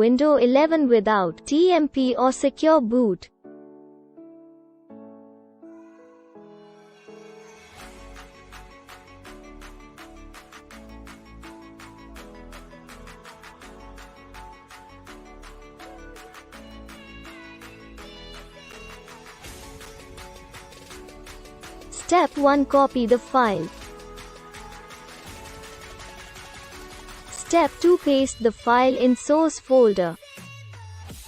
Windows 11 without TMP or secure boot. Step 1. Copy the file. Step 2. Paste the file in source folder.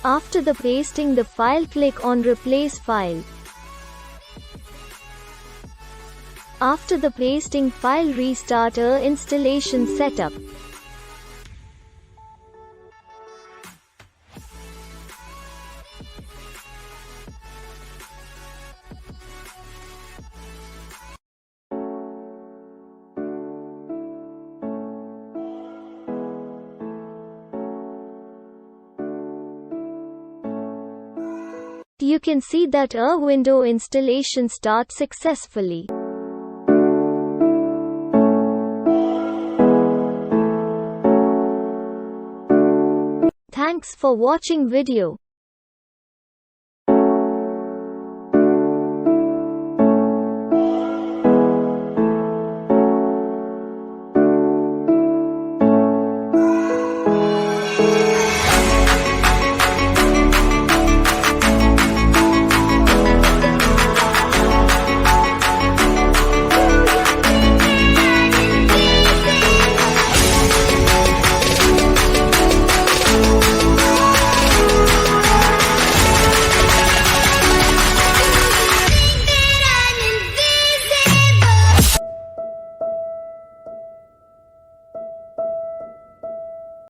After the pasting the file, click on Replace File. After the pasting file, restart 𝐅𝐒 installation setup. You can see that 𝐅𝐒 window installation starts successfully. Thanks for watching video.